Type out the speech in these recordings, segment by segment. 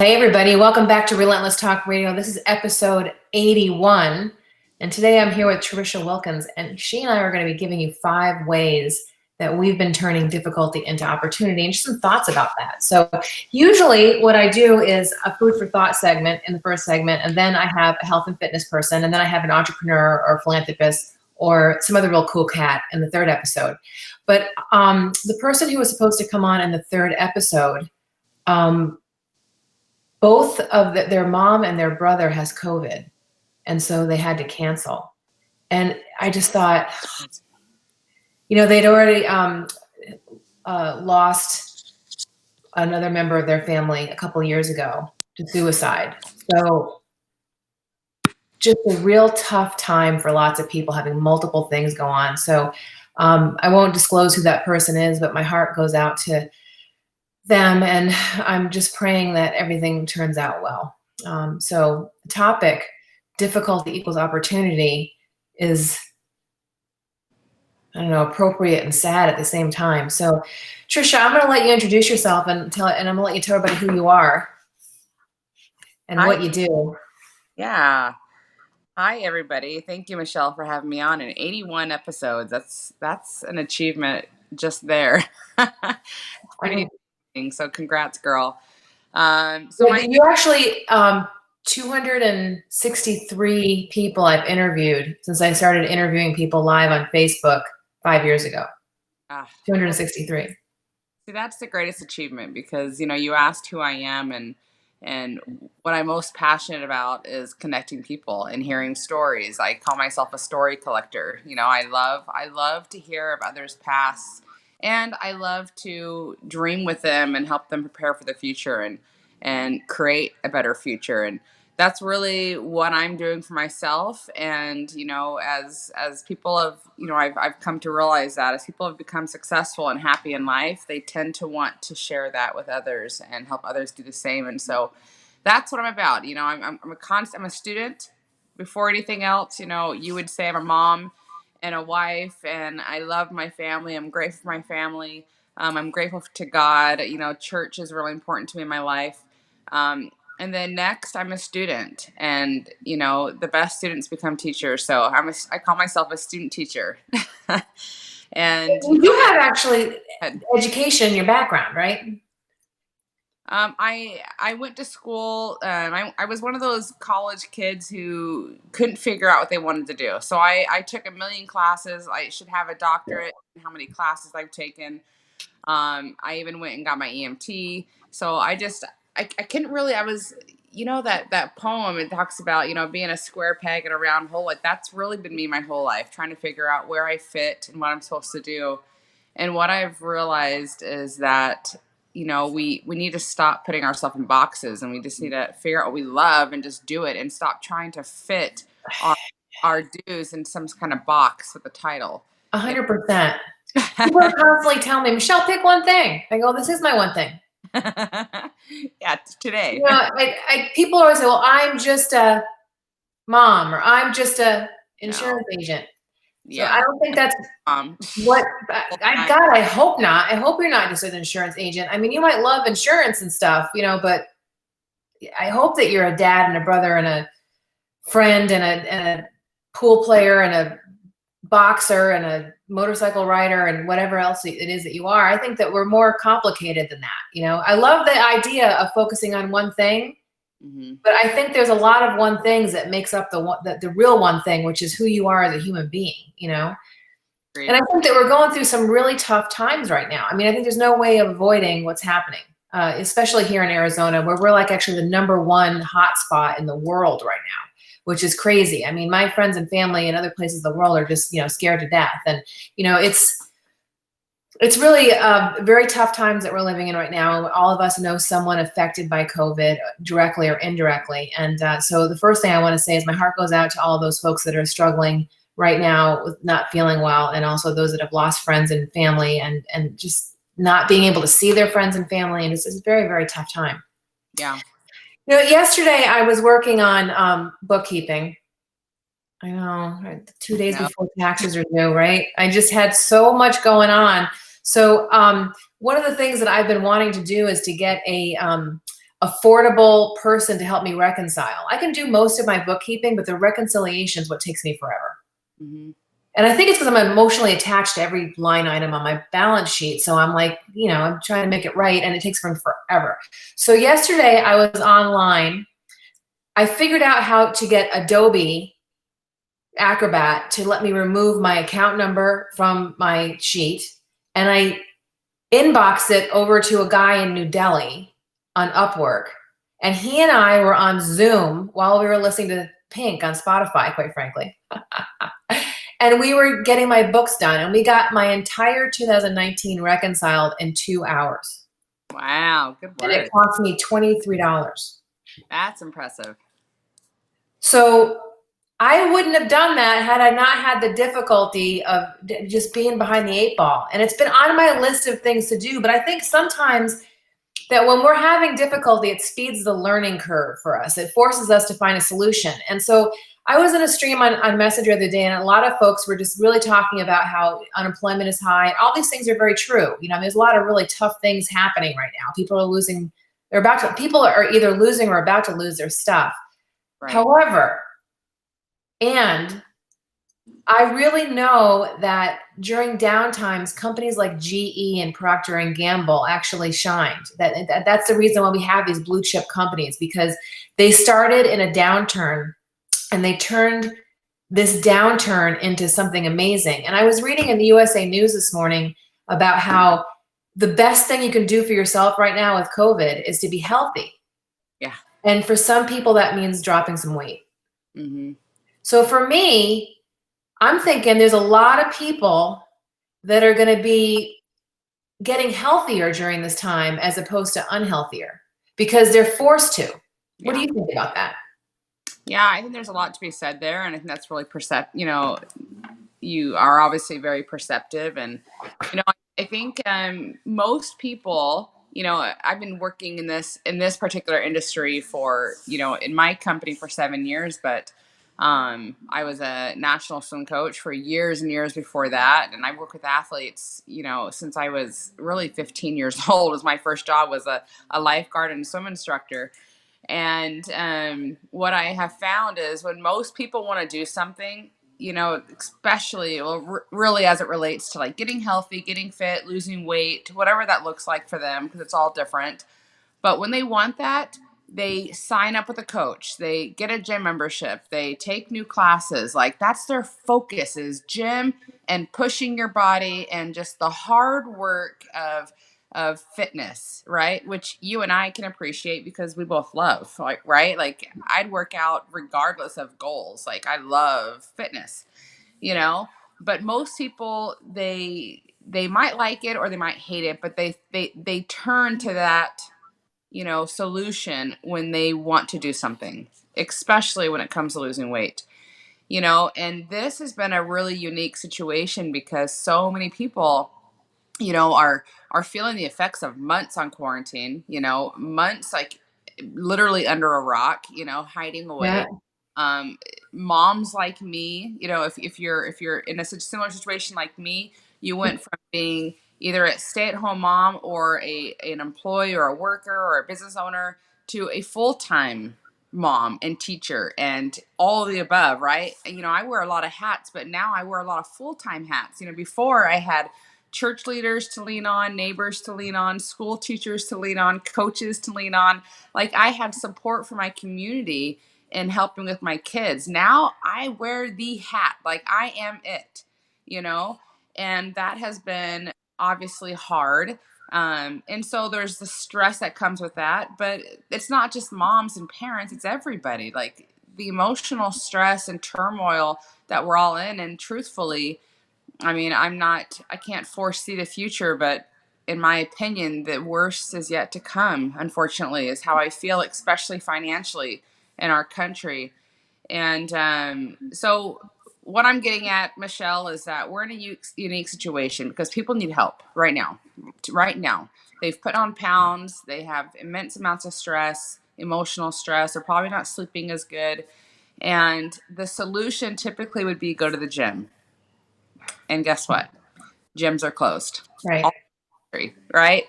Hey everybody, welcome back to Relentless Talk Radio. This is episode 81, and today I'm here with Trisha Wilkins, and she and I are going to be giving you 5 ways that we've been turning difficulty into opportunity, and just some thoughts about that. So usually what I do is a food for thought segment in the first segment, and then I have a health and fitness person, and then I have an entrepreneur or philanthropist or some other real cool cat in the third episode. But the person who was supposed to come on in the third episode, both of their mom and their brother has COVID, and so they had to cancel. And I just thought, they'd already lost another member of their family a couple of years ago to suicide. So just a real tough time for lots of people, having multiple things go on. So I won't disclose who that person is, but my heart goes out to them, and I'm just praying that everything turns out well. So the topic, difficulty equals opportunity, is, appropriate and sad at the same time. So Trisha, I'm going to let you introduce yourself and I'm going to let you tell everybody who you are and what you do. Yeah. Hi, everybody. Thank you, Michelle, for having me on in 81 episodes. That's an achievement just there. Pretty amazing. So congrats, girl. You actually 263 people I've interviewed since I started interviewing people live on Facebook 5 years ago. 263. See, that's the greatest achievement because, you asked who I am, and what I'm most passionate about is connecting people and hearing stories. I call myself a story collector. I love to hear of others' past, and I love to dream with them and help them prepare for the future and create a better future. And that's really what I'm doing for myself. And, as people have, I've come to realize that as people have become successful and happy in life, they tend to want to share that with others and help others do the same. And so that's what I'm about. I'm a student before anything else. You would say I'm a mom and a wife, and I love my family. I'm grateful for my family. I'm grateful to God. Church is really important to me in my life. And then next, I'm a student, and the best students become teachers. So I call myself a student teacher. And you have actually education in your background, right? I went to school. I was one of those college kids who couldn't figure out what they wanted to do. So I took a million classes. I should have a doctorate in how many classes I've taken. I even went and got my EMT. So I couldn't really, I was, that poem, it talks about, being a square peg in a round hole. Like that's really been me my whole life, trying to figure out where I fit and what I'm supposed to do. And what I've realized is that, we need to stop putting ourselves in boxes, and we just need to figure out what we love and just do it and stop trying to fit our dues in some kind of box with a title. 100%. People constantly tell me, Michelle, pick one thing. I go, this is my one thing. Yeah, today. People always say, well, I'm just a mom, or I'm just a insurance agent. Yeah. So I don't think that's what I hope not. I hope you're not just an insurance agent. I mean, you might love insurance and stuff, but I hope that you're a dad and a brother and a friend and a pool player and a boxer and a motorcycle rider and whatever else it is that you are. I think that we're more complicated than that. I love the idea of focusing on one thing, but I think there's a lot of one things that makes up the real one thing, which is who you are as a human being, Great. And I think that we're going through some really tough times right now. I mean, I think there's no way of avoiding what's happening, especially here in Arizona, where we're like actually the #1 hotspot in the world right now, which is crazy. I mean, my friends and family in other places of the world are just, scared to death. And, it's really very tough times that we're living in right now. All of us know someone affected by COVID directly or indirectly. And so the first thing I want to say is my heart goes out to all of those folks that are struggling right now with not feeling well, and also those that have lost friends and family and just not being able to see their friends and family. And it's a very, very tough time. Yeah. Yesterday I was working on bookkeeping. I know, 2 days before taxes are due, right? I just had so much going on. So one of the things that I've been wanting to do is to get a affordable person to help me reconcile. I can do most of my bookkeeping, but the reconciliation is what takes me forever. Mm-hmm. And I think it's because I'm emotionally attached to every line item on my balance sheet. So I'm like, I'm trying to make it right, and it takes me forever. So yesterday I was online. I figured out how to get Adobe Acrobat to let me remove my account number from my sheet. And I inboxed it over to a guy in New Delhi on Upwork. And he and I were on Zoom while we were listening to Pink on Spotify, quite frankly. And we were getting my books done. And we got my entire 2019 reconciled in 2 hours. Wow, good work. And it cost me $23. That's impressive. So I wouldn't have done that had I not had the difficulty of just being behind the 8 ball. And it's been on my list of things to do. But I think sometimes that when we're having difficulty, it speeds the learning curve for us. It forces us to find a solution. And so I was in a stream on Messenger the other day, and a lot of folks were just really talking about how unemployment is high. And all these things are very true. There's a lot of really tough things happening right now. People are either losing or about to lose their stuff. Right. However, and I really know that during downtimes, companies like GE and Procter and Gamble actually shined. That's the reason why we have these blue chip companies, because they started in a downturn and they turned this downturn into something amazing. And I was reading in the USA News this morning about how the best thing you can do for yourself right now with COVID is to be healthy. Yeah. And for some people, that means dropping some weight. Mm-hmm. So for me, I'm thinking there's a lot of people that are going to be getting healthier during this time as opposed to unhealthier because they're forced to. What do you think about that? Yeah, I think there's a lot to be said there. And I think that's really you are obviously very perceptive. And, I think most people, I've been working in this particular industry for, in my company for 7 years, but I was a national swim coach for years and years before that. And I work with athletes, since I was really 15 years old. Was my first job was a lifeguard and swim instructor. And what I have found is when most people want to do something, especially really as it relates to like getting healthy, getting fit, losing weight, whatever that looks like for them, because it's all different. But when they want that, they sign up with a coach, they get a gym membership, they take new classes. Like that's their focus, is gym and pushing your body and just the hard work of fitness, right? Which you and I can appreciate because we both love, like, right? Like I'd work out regardless of goals. Like I love fitness, but most people, they might like it or they might hate it, but they turn to that, solution when they want to do something, especially when it comes to losing weight, and this has been a really unique situation because so many people, are feeling the effects of months on quarantine, months like literally under a rock, hiding away. Yeah. Moms like me, if you're in a similar situation like me, you went from being either a stay-at-home mom or an employee or a worker or a business owner to a full-time mom and teacher and all of the above, right? And, I wear a lot of hats, but now I wear a lot of full-time hats. Before I had church leaders to lean on, neighbors to lean on, school teachers to lean on, coaches to lean on. Like I had support for my community and helping with my kids. Now I wear the hat, like I am it, and that has been obviously hard. And so there's the stress that comes with that, but it's not just moms and parents, it's everybody. Like the emotional stress and turmoil that we're all in. And truthfully, I can't foresee the future, but in my opinion, the worst is yet to come, unfortunately, is how I feel, especially financially in our country. And so what I'm getting at, Michelle, is that we're in a unique situation because people need help right now. Right now. They've put on pounds. They have immense amounts of stress, emotional stress. They're probably not sleeping as good. And the solution typically would be go to the gym. And guess what? Gyms are closed. Right. Right.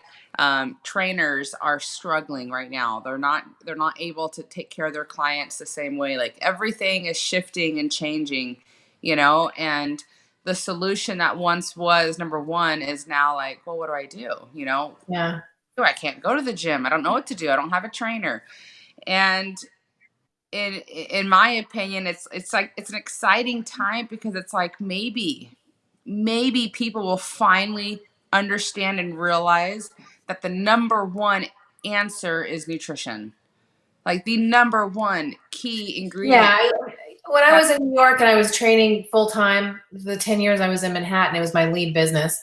Trainers are struggling right now. They're not able to take care of their clients the same way. Like everything is shifting and changing, and the solution that once was number one is now like, well, what do I do? Yeah. I can't go to the gym. I don't know what to do. I don't have a trainer. And in my opinion, it's like it's an exciting time because it's like maybe people will finally understand and realize that the number one answer is nutrition. Like the number one key ingredient. Yeah. When I was in New York and I was training full time, the 10 years I was in Manhattan, it was my lead business.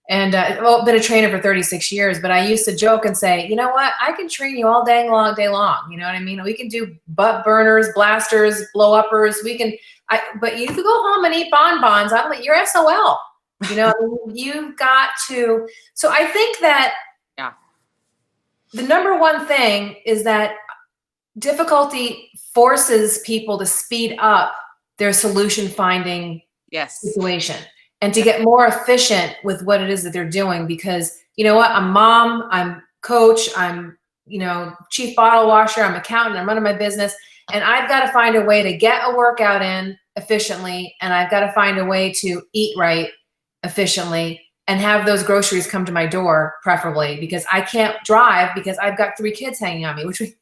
And I've been a trainer for 36 years, but I used to joke and say, you know what? I can train you all day long. You know what I mean? We can do butt burners, blasters, blow uppers. But you could go home and eat bonbons. I'm like, you're SOL. You've got to. So I think that the number one thing is that difficulty forces people to speed up their solution finding situation and to get more efficient with what it is that they're doing. Because you know what? I'm mom, I'm coach, I'm, chief bottle washer, I'm accountant, I'm running my business. And I've got to find a way to get a workout in efficiently. And I've got to find a way to eat right efficiently and have those groceries come to my door, preferably, because I can't drive because I've got 3 kids hanging on me,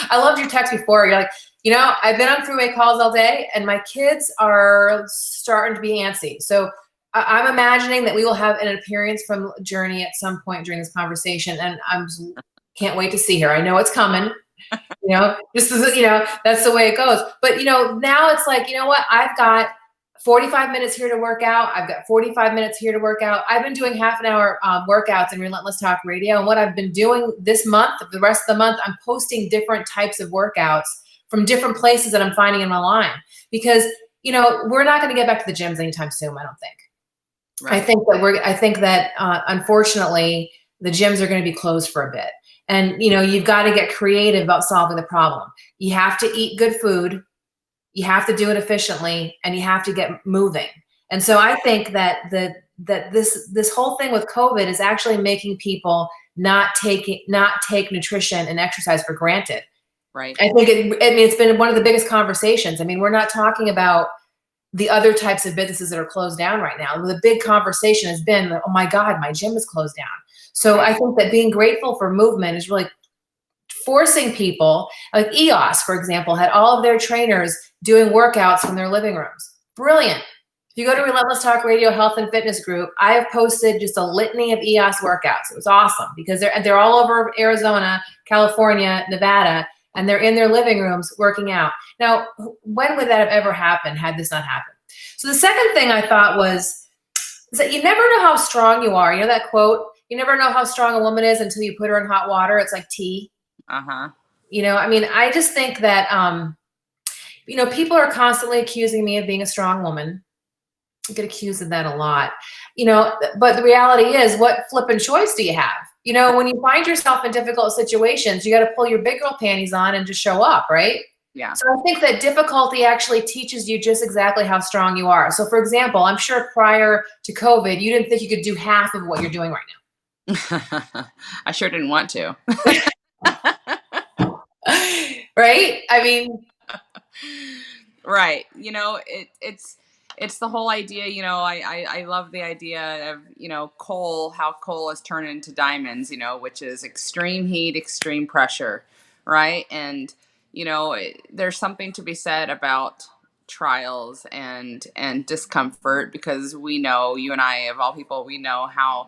I loved your text before. You're like, I've been on freeway calls all day and my kids are starting to be antsy. So I'm imagining that we will have an appearance from Journey at some point during this conversation. And can't wait to see her. I know it's coming, just as, that's the way it goes. But, now it's like, I've got 45 minutes here to work out. I've got 45 minutes here to work out. I've been doing half an hour workouts in Relentless Talk Radio. And what I've been doing this month, the rest of the month, I'm posting different types of workouts from different places that I'm finding in my line. Because, we're not going to get back to the gyms anytime soon, I don't think. Right. I think that unfortunately, the gyms are going to be closed for a bit. And, you've got to get creative about solving the problem. You have to eat good food. You have to do it efficiently, and you have to get moving. And so I think that this whole thing with COVID is actually making people not take nutrition and exercise for granted. Right. I think it's been one of the biggest conversations. I mean, we're not talking about the other types of businesses that are closed down right now. The big conversation has been, oh my God, my gym is closed down. So I think that being grateful for movement is really forcing people, like EOS, for example, had all of their trainers doing workouts from their living rooms. Brilliant. If you go to Relentless Talk Radio Health and Fitness Group, I have posted just a litany of EOS workouts. It was awesome because they're all over Arizona, California, Nevada, and they're in their living rooms working out. Now, when would that have ever happened had this not happened? So the second thing I thought is that you never know how strong you are. You know that quote? You never know how strong a woman is until you put her in hot water. It's like tea. I just think that, people are constantly accusing me of being a strong woman. I get accused of that a lot, but the reality is, what flipping choice do you have? When you find yourself in difficult situations, you got to pull your big girl panties on and just show up, right? Yeah. So I think that difficulty actually teaches you just exactly how strong you are. So for example, I'm sure prior to COVID, you didn't think you could do half of what you're doing right now. I sure didn't want to. Right? I mean, right. It's the whole idea, I love the idea of, how coal is turned into diamonds, which is extreme heat, extreme pressure. Right. And, there's something to be said about trials and discomfort, because we know, you and I, of all people, we know how,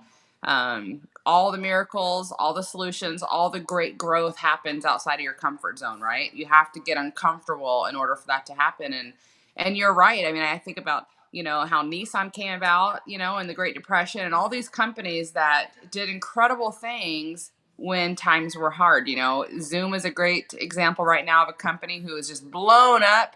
all the miracles, all the solutions, all the great growth happens outside of your comfort zone, right? You have to get uncomfortable in order for that to happen. And you're right. I mean, I think about, how Nissan came about, in the Great Depression, and all these companies that did incredible things when times were hard. Zoom is a great example right now of a company who is just blown up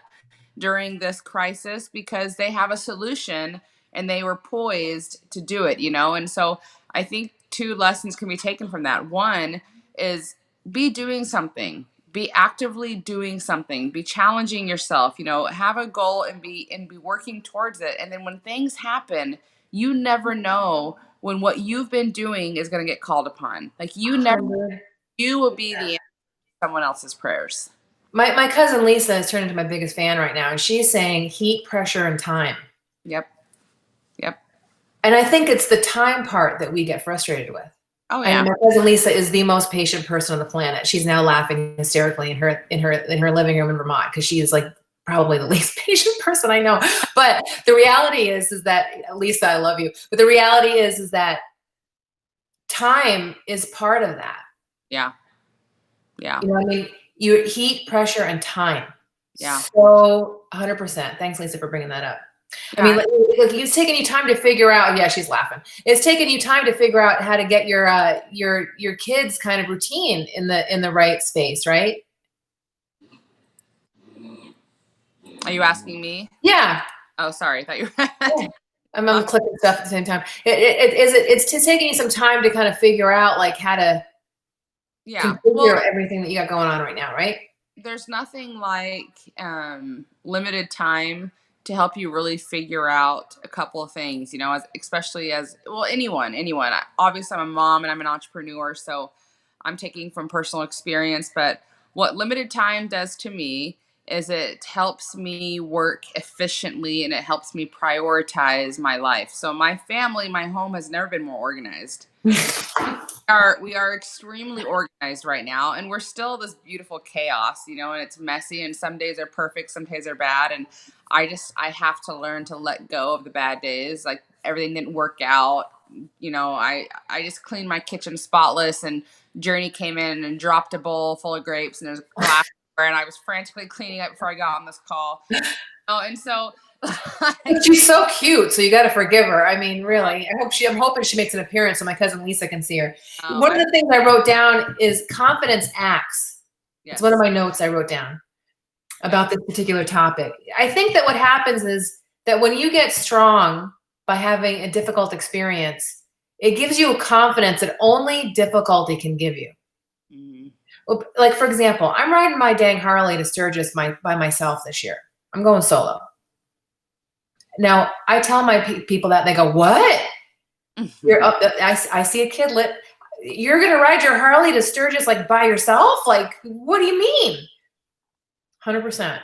during this crisis because they have a solution and they were poised to do it, And so I think 2 lessons can be taken from that. One is be doing something, be actively doing something, be challenging yourself, have a goal and be working towards it. And then when things happen, you never know when what you've been doing is going to get called upon. Like you will be the answer to someone else's prayers. My cousin Lisa has turned into my biggest fan right now, and she's saying heat, pressure, and time. Yep. And I think it's the time part that we get frustrated with. Oh yeah. And my cousin Lisa is the most patient person on the planet. She's now laughing hysterically in her living room in Vermont because she is like probably the least patient person I know. But the reality is that Lisa, I love you. But the reality is that time is part of that. Yeah. You know what I mean? You heat, pressure, and time. Yeah. So 100%. Thanks, Lisa, for bringing that up. Yeah. I mean, it's taken you time to figure out. Yeah, she's laughing. It's taken you time to figure out how to get your kids' kind of routine in the right space, right? Are you asking me? Yeah. Oh, sorry. I thought you were. I'm clicking stuff at the same time. It's taking you some time to kind of figure out like how to configure everything that you got going on right now, right? There's nothing like limited time to help you really figure out a couple of things, you know, especially as anyone. Obviously, I'm a mom and I'm an entrepreneur, so I'm taking from personal experience. But what limited time does to me is it helps me work efficiently and it helps me prioritize my life. So my family, my home has never been more organized. We are extremely organized right now, and we're still this beautiful chaos, you know, and it's messy, and some days are perfect, some days are bad, and I have to learn to let go of the bad days. Like everything didn't work out, you know. I just cleaned my kitchen spotless, and Journey came in and dropped a bowl full of grapes, and there's glass and I was frantically cleaning up before I got on this call. And so she's so cute, so you got to forgive her. I mean, really, I'm hoping she makes an appearance so my cousin Lisa can see her. One of the things I wrote down is confidence acts. Yes. It's one of my notes I wrote down about this particular topic. I think that what happens is that when you get strong by having a difficult experience, it gives you a confidence that only difficulty can give you. Mm-hmm. Like, for example, I'm riding my dang Harley to Sturgis by myself this year. I'm going solo. Now, I tell my people that, they go, what? You're up. I see a kid you're going to ride your Harley to Sturgis like by yourself? Like, what do you mean? 100%.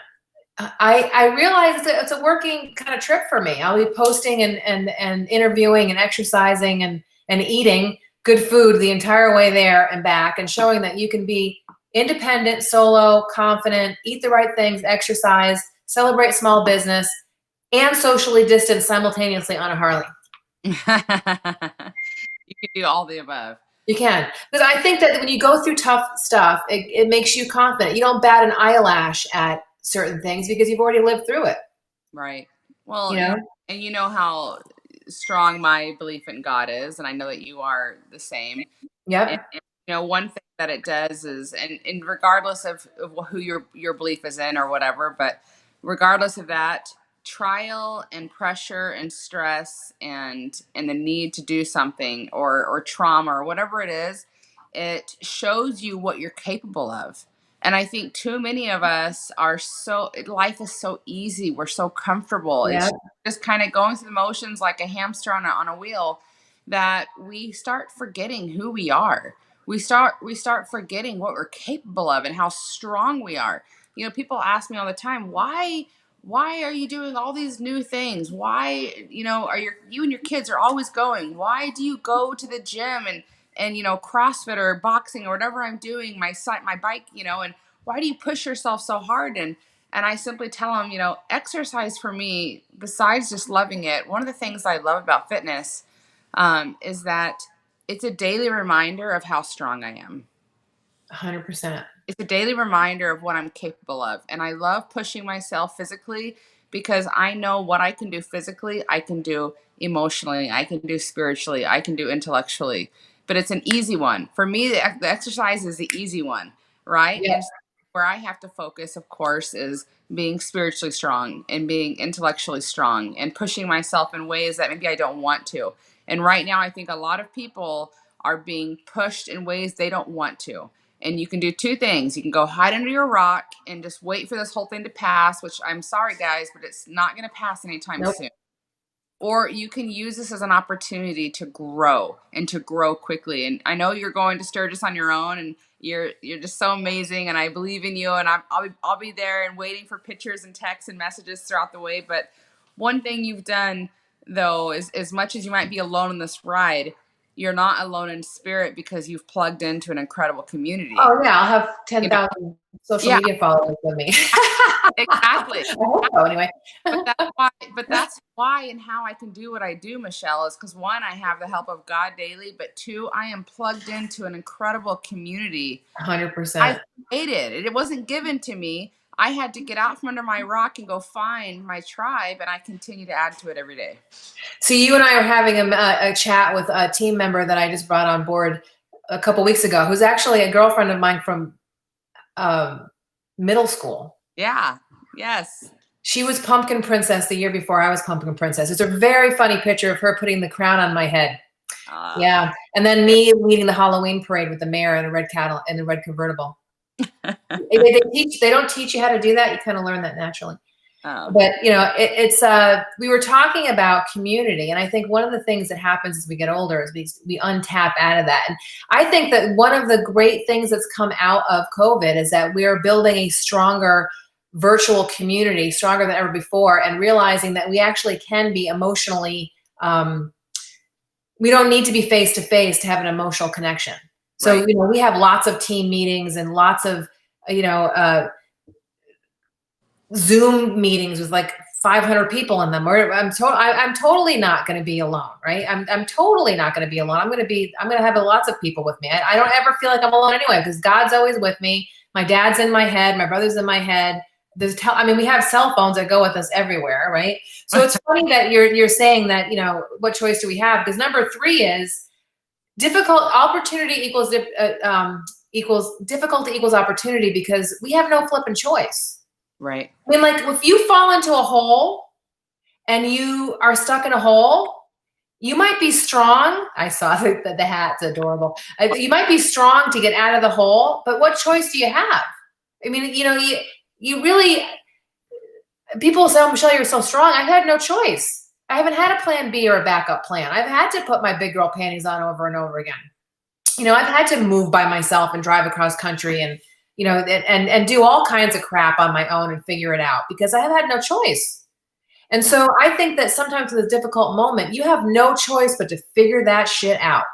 I realize it's a working kind of trip for me. I'll be posting and interviewing and exercising and eating good food the entire way there and back, and showing that you can be independent, solo, confident, eat the right things, exercise, celebrate small business, and socially distance simultaneously on a Harley. You can do all the above. You can. Because I think that when you go through tough stuff, it makes you confident. You don't bat an eyelash at certain things because you've already lived through it. Right. Well, you know? And you know how strong my belief in God is, and I know that you are the same. Yep. And, you know, one thing that it does is, and regardless of who your belief is in or whatever, but regardless of that, trial and pressure and stress and the need to do something or trauma or whatever it is, it shows you what you're capable of. And I think too many of us life is so easy. We're so comfortable. Yeah. It's just kind of going through the motions like a hamster on a wheel, that we start forgetting who we are. We start forgetting what we're capable of and how strong we are. You know, people ask me all the time, why are you doing all these new things? Why, you know, you and your kids are always going? Why do you go to the gym and you know, CrossFit or boxing or whatever I'm doing, my bike, you know, and why do you push yourself so hard? And I simply tell them, you know, exercise for me, besides just loving it, one of the things I love about fitness is that it's a daily reminder of how strong I am. 100%. It's a daily reminder of what I'm capable of. And I love pushing myself physically because I know what I can do physically, I can do emotionally, I can do spiritually, I can do intellectually. But it's an easy one. For me, the exercise is the easy one, right? Yeah. And where I have to focus, of course, is being spiritually strong and being intellectually strong and pushing myself in ways that maybe I don't want to. And right now, I think a lot of people are being pushed in ways they don't want to. And you can do two things. You can go hide under your rock and just wait for this whole thing to pass, which I'm sorry, guys, but it's not going to pass anytime soon. or you can use this as an opportunity to grow and to grow quickly. And I know you're going to Sturgis on your own, and you're just so amazing, and I believe in you, and I'll be there and waiting for pictures and texts and messages throughout the way. But one thing you've done, though, is as much as you might be alone in this ride, you're not alone in spirit, because you've plugged into an incredible community. Oh yeah, I'll have 10,000 social media followers with me. Exactly. I hope so, anyway. But that's why and how I can do what I do, Michelle, is because, one, I have the help of God daily, but two, I am plugged into an incredible community. 100%. I created it. It wasn't given to me. I had to get out from under my rock and go find my tribe, and I continue to add to it every day. So you and I are having a chat with a team member that I just brought on board a couple weeks ago, who's actually a girlfriend of mine from middle school. Yeah. Yes. She was Pumpkin Princess the year before I was Pumpkin Princess. It's a very funny picture of her putting the crown on my head. Yeah. And then me leading the Halloween parade with the mayor in a red cattle and the red convertible. They don't teach you how to do that. You kind of learn that naturally. Oh. But it's we were talking about community, and I think one of the things that happens as we get older is we untap out of that. And I think that one of the great things that's come out of COVID is that we are building a stronger virtual community, stronger than ever before, and realizing that we actually can be emotionally, we don't need to be face to face to have an emotional connection. So, right. We have lots of team meetings and lots of, Zoom meetings with like 500 people in them. Or I'm totally not going to be alone, right? I'm totally not going to be alone. I'm going to have lots of people with me. I don't ever feel like I'm alone anyway, because God's always with me. My dad's in my head. My brother's in my head. We have cell phones that go with us everywhere, right? So it's funny that you're saying that, what choice do we have? Because number 3 is opportunity equals difficulty equals opportunity, because we have no flipping choice. Right. Like if you fall into a hole and you are stuck in a hole, you might be strong. I saw the hat's adorable. You might be strong to get out of the hole, but what choice do you have? You really, people say, "Oh, Michelle, you're so strong." I've had no choice. I haven't had a plan B or a backup plan. I've had to put my big girl panties on over and over again. I've had to move by myself and drive across country and, and do all kinds of crap on my own and figure it out, because I have had no choice. And so I think that sometimes in a difficult moment, you have no choice but to figure that shit out.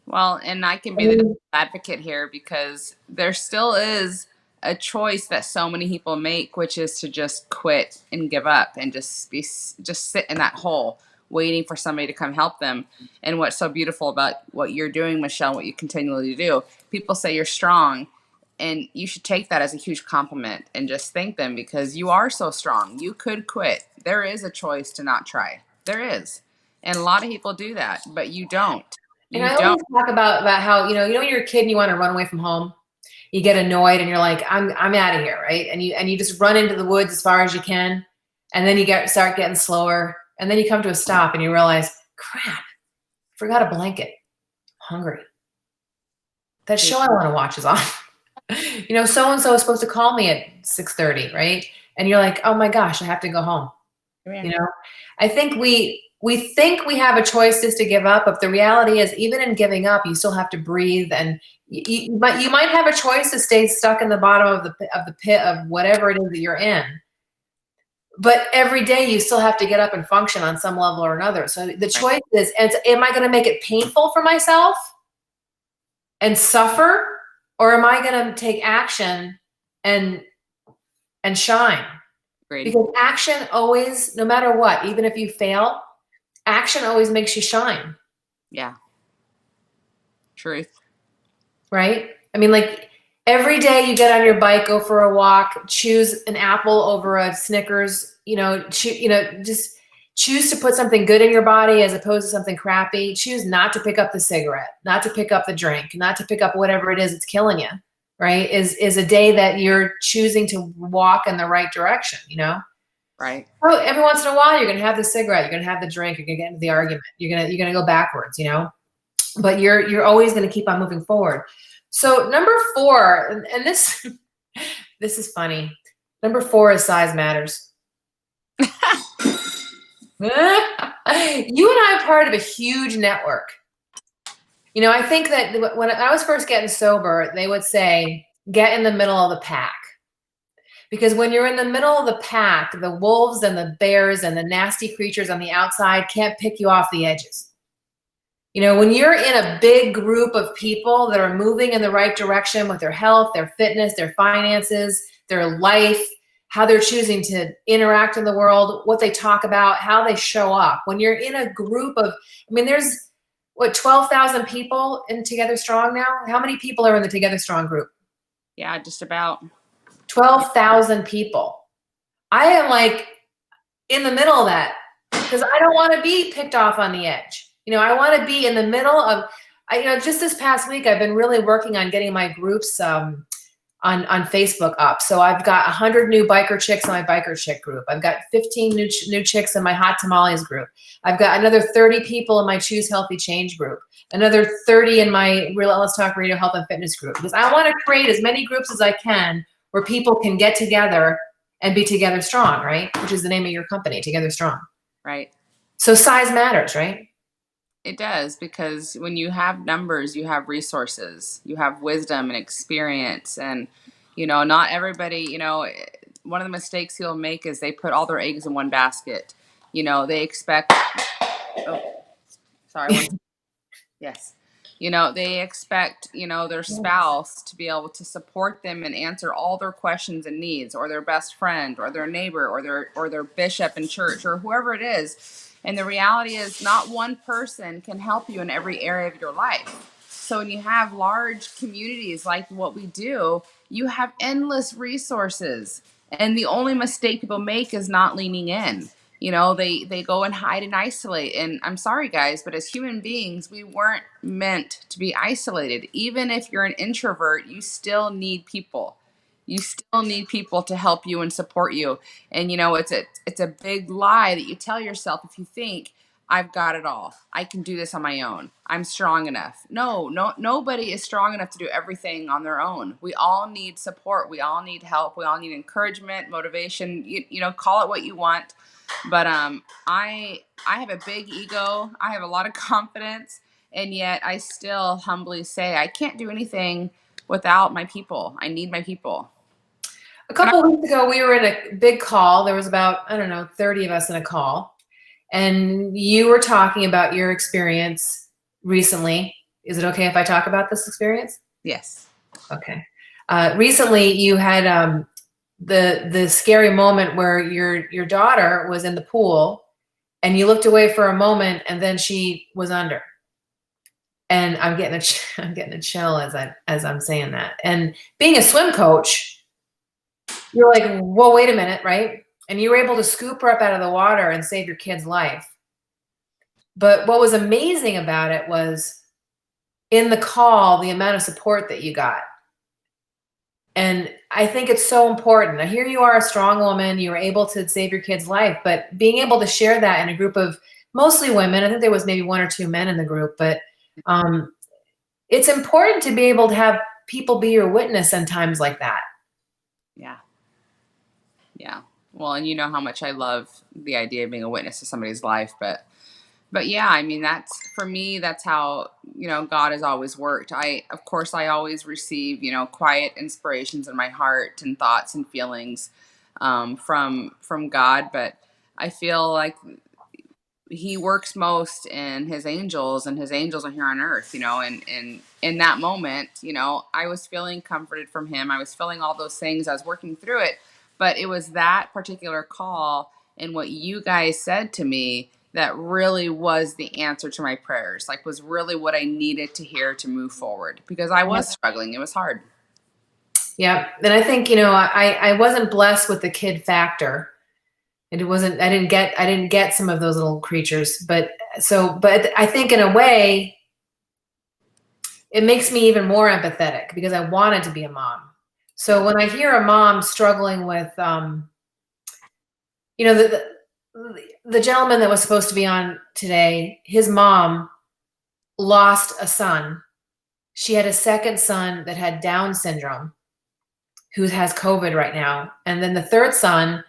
Well, and I can be the advocate here, because there still is a choice that so many people make, which is to just quit and give up and just sit in that hole waiting for somebody to come help them. And what's so beautiful about what you're doing, Michelle, what you continually do, people say you're strong, and you should take that as a huge compliment and just thank them, because you are so strong. You could quit. There is a choice to not try. There is. And a lot of people do that, but you don't. And I always talk about how, when you're a kid and you want to run away from home, you get annoyed and you're like, I'm out of here, right? And you just run into the woods as far as you can, and then you start getting slower, and then you come to a stop and you realize, crap, forgot a blanket. I'm hungry. That show I want to watch is on. So-and-so is supposed to call me at 6:30, right? And you're like, oh my gosh, I have to go home. Yeah. I think we think we have a choice just to give up, but the reality is, even in giving up, you still have to breathe, and you might have a choice to stay stuck in the bottom of the pit of whatever it is that you're in. But every day you still have to get up and function on some level or another. So the choice is, am I going to make it painful for myself and suffer, or am I going to take action and shine? Great. Because action always, no matter what, even if you fail, action always makes you shine. Yeah. Truth. Right? Like every day you get on your bike, go for a walk, choose an apple over a Snickers, just choose to put something good in your body as opposed to something crappy. Choose not to pick up the cigarette, not to pick up the drink, not to pick up whatever it is that's killing you, right? Is a day that you're choosing to walk in the right direction, Right. Oh, every once in a while, you're going to have the cigarette, you're going to have the drink, you're going to get into the argument, you're going to go backwards, but you're always going to keep on moving forward. So number 4, and this is funny. Number 4 is size matters. You and I are part of a huge network. You know, I think that when I was first getting sober, they would say, get in the middle of the pack. Because when you're in the middle of the pack, the wolves and the bears and the nasty creatures on the outside can't pick you off the edges. You know, when you're in a big group of people that are moving in the right direction with their health, their fitness, their finances, their life, how they're choosing to interact in the world, what they talk about, how they show up. When you're in a group of, I mean, there's, 12,000 people in Together Strong now? How many people are in the Together Strong group? Yeah, just about. 12,000 people. I am like in the middle of that because I don't want to be picked off on the edge. You know, I want to be in the middle of, just this past week, I've been really working on getting my groups on Facebook up. So I've got 100 new biker chicks in my biker chick group. I've got 15 new chicks in my hot tamales group. I've got another 30 people in my Choose Healthy Change group. Another 30 in my Relentless Talk Radio Health and Fitness group. Because I want to create as many groups as I can where people can get together and be together strong, right? Which is the name of your company, Together Strong. Right. So size matters, right? It does, because when you have numbers, you have resources, you have wisdom and experience. And, not everybody, one of the mistakes you'll make is they put all their eggs in one basket. They expect, yes. They expect, their spouse to be able to support them and answer all their questions and needs, or their best friend, or their neighbor, or their bishop in church, or whoever it is. And the reality is not one person can help you in every area of your life. So when you have large communities like what we do, you have endless resources. And the only mistake people make is not leaning in. They go and hide and isolate. And I'm sorry, guys, but as human beings, we weren't meant to be isolated. Even if you're an introvert, you still need people. You still need people to help you and support you. And it's a big lie that you tell yourself if you think, I've got it all. I can do this on my own. I'm strong enough. No, nobody is strong enough to do everything on their own. We all need support. We all need help. We all need encouragement, motivation. Call it what you want. But I have a big ego. I have a lot of confidence, and yet I still humbly say I can't do anything without my people. I need my people. A couple of weeks ago, we were in a big call. There was about, 30 of us in a call. And you were talking about your experience recently. Is it okay if I talk about this experience? Yes. Okay. Recently, you had the scary moment where your daughter was in the pool, and you looked away for a moment, and then she was under. And I'm getting a chill as I'm saying that. And being a swim coach, you're like, well, wait a minute, right? And you were able to scoop her up out of the water and save your kid's life. But what was amazing about it was in the call, the amount of support that you got. And I think it's so important. Now, here you are, a strong woman. You were able to save your kid's life, but being able to share that in a group of mostly women, I think there was maybe 1 or 2 men in the group, but it's important to be able to have people be your witness in times like that. Yeah. Yeah. Well, and you know how much I love the idea of being a witness to somebody's life, but yeah, I mean, that's, for me, that's how, God has always worked. Of course, I always receive, quiet inspirations in my heart and thoughts and feelings, from God, but I feel like he works most in his angels, and his angels are here on earth, and in that moment, I was feeling comforted from him. I was feeling all those things. I was working through it. But it was that particular call and what you guys said to me that really was the answer to my prayers, like was really what I needed to hear to move forward, because I was struggling. It was hard. Yeah. And I think, I wasn't blessed with the kid factor. And I didn't get some of those little creatures, but I think in a way, it makes me even more empathetic because I wanted to be a mom. So when I hear a mom struggling with, the gentleman that was supposed to be on today, his mom lost a son. She had a second son that had Down syndrome, who has COVID right now. And then the third son,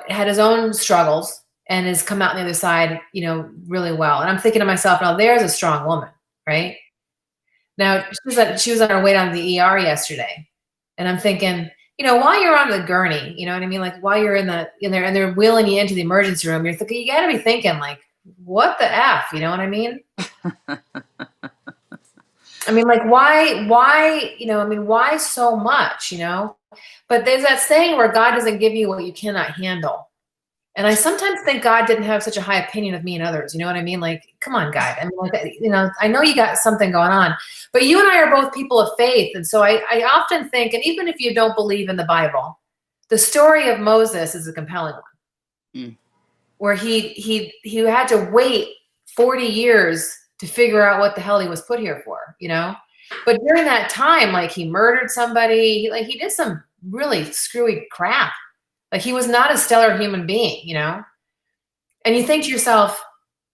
had his own struggles. and has come out on the other side, really well. And I'm thinking to myself, now there's a strong woman, right? Now she was on her way down to the ER yesterday, and I'm thinking, while you're on the gurney, you know what I mean? Like while you're in there and they're wheeling you into the emergency room, you're thinking, you got to be thinking like, what the F, you know what I mean? I mean, like why, why so much, But there's that saying where God doesn't give you what you cannot handle. And I sometimes think God didn't have such a high opinion of me and others. You know what I mean? Like, come on, God. I mean, like, I know you got something going on, but you and I are both people of faith. And so I often think, and even if you don't believe in the Bible, the story of Moses is a compelling one, where he had to wait 40 years to figure out what the hell he was put here for, But during that time, like he murdered somebody, he did some really screwy crap. Like he was not a stellar human being, And you think to yourself,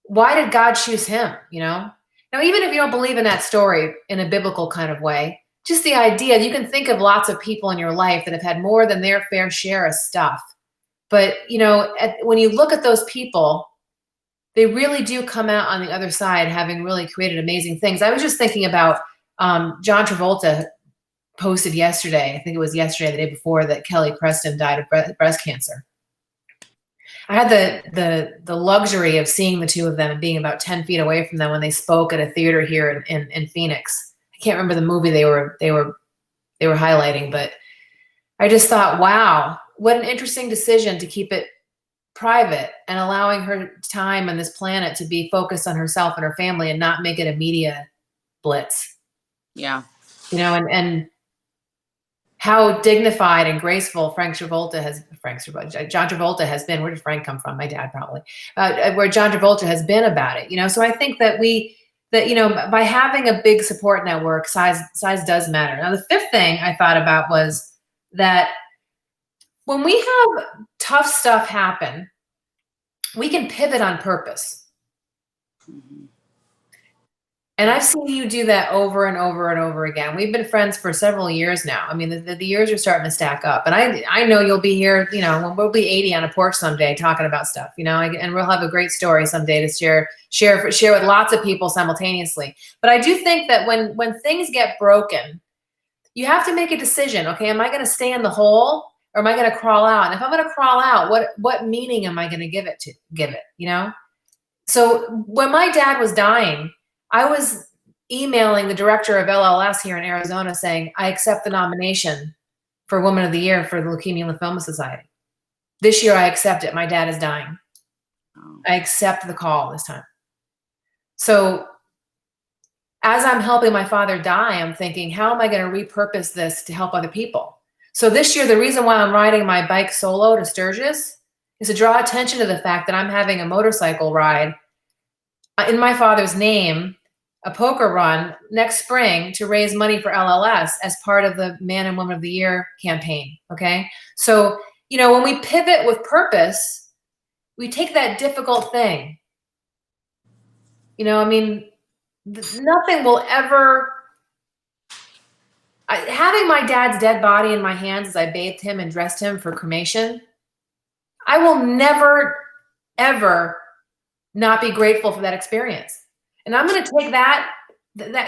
why did God choose him, Now, even if you don't believe in that story in a biblical kind of way, just the idea, you can think of lots of people in your life that have had more than their fair share of stuff. But, when you look at those people, they really do come out on the other side having really created amazing things. I was just thinking about John Travolta posted yesterday, I think it was yesterday, the day before, that Kelly Preston died of breast cancer. I had the luxury of seeing the two of them and being about 10 feet away from them when they spoke at a theater here in Phoenix. I can't remember the movie they were highlighting, but I just thought, wow, what an interesting decision to keep it private and allowing her time on this planet to be focused on herself and her family and not make it a media blitz. Yeah. And how dignified and graceful John Travolta has been. Where did Frank come from? My dad, probably. Where John Travolta has been about it, So I think that by having a big support network, size does matter. Now, the fifth thing I thought about was that when we have tough stuff happen, we can pivot on purpose. Mm-hmm. And I've seen you do that over and over and over again. We've been friends for several years now. I mean, the years are starting to stack up. And I know you'll be here, when we'll be 80 on a porch someday talking about stuff, and we'll have a great story someday to share with lots of people simultaneously. But I do think that when things get broken, you have to make a decision. Okay, am I going to stay in the hole or am I going to crawl out? And if I'm going to crawl out, what meaning am I going to give it? So when my dad was dying, I was emailing the director of LLS here in Arizona saying, I accept the nomination for Woman of the Year for the Leukemia and Lymphoma Society. This year I accept it. My dad is dying. I accept the call this time. So as I'm helping my father die, I'm thinking, how am I going to repurpose this to help other people? So this year, the reason why I'm riding my bike solo to Sturgis is to draw attention to the fact that I'm having a motorcycle ride in my father's name, a poker run next spring to raise money for LLS as part of the Man and Woman of the Year campaign. Okay. So, when we pivot with purpose, we take that difficult thing. Nothing will ever, having my dad's dead body in my hands as I bathed him and dressed him for cremation, I will never, ever not be grateful for that experience. And I'm going to take that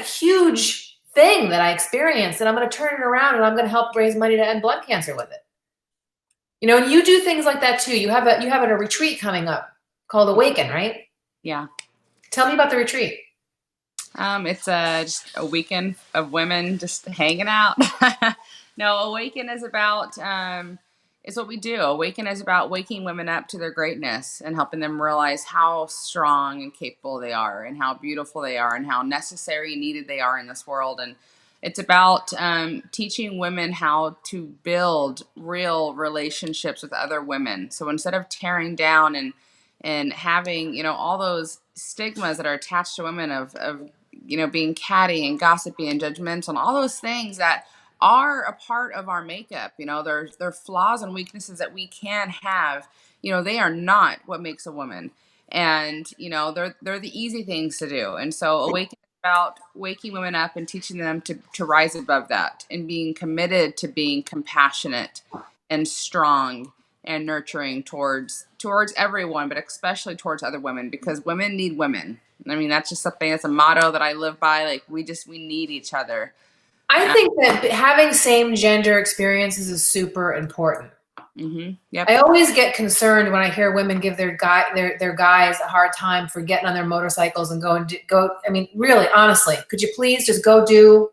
huge thing that I experienced and I'm going to turn it around and I'm going to help raise money to end blood cancer with it. And you do things like that too. You have a retreat coming up called Awaken, right? Yeah. Tell me about the retreat. It's just a weekend of women just hanging out. No, Awaken is about, it's what we do. Awaken is about waking women up to their greatness and helping them realize how strong and capable they are and how beautiful they are and how necessary and needed they are in this world. And it's about teaching women how to build real relationships with other women. So instead of tearing down and having, all those stigmas that are attached to women of being catty and gossipy and judgmental and all those things that are a part of our makeup. They're flaws and weaknesses that we can have. They are not what makes a woman. And, they're the easy things to do. And so Awaken is about waking women up and teaching them to rise above that and being committed to being compassionate and strong and nurturing towards everyone, but especially towards other women, because women need women. I mean, that's just something, that's a motto that I live by. Like, we need each other. I think that having same gender experiences is super important. Mm-hmm. Yep. I always get concerned when I hear women give their guys a hard time for getting on their motorcycles and go. I mean, really, honestly, could you please just go do?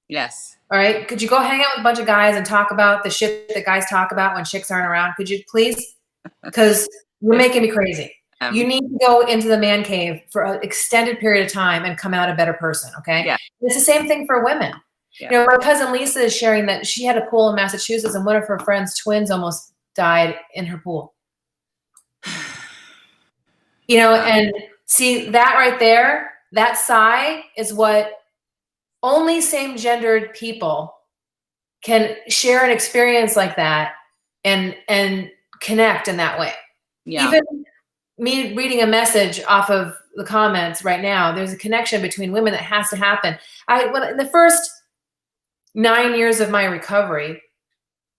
Yes. All right. Could you go hang out with a bunch of guys and talk about the shit that guys talk about when chicks aren't around? Could you please? Because you're making me crazy. You need to go into the man cave for an extended period of time and come out a better person. Okay. Yeah. It's the same thing for women. Yeah. You know, my cousin Lisa is sharing that she had a pool in Massachusetts and one of her friend's twins almost died in her pool. You know, and see that right there, that sigh is what only same-gendered people can share an experience like that and connect in that way. Yeah. Even me reading a message off of the comments right now, there's a connection between women that has to happen. In the first 9 years of my recovery,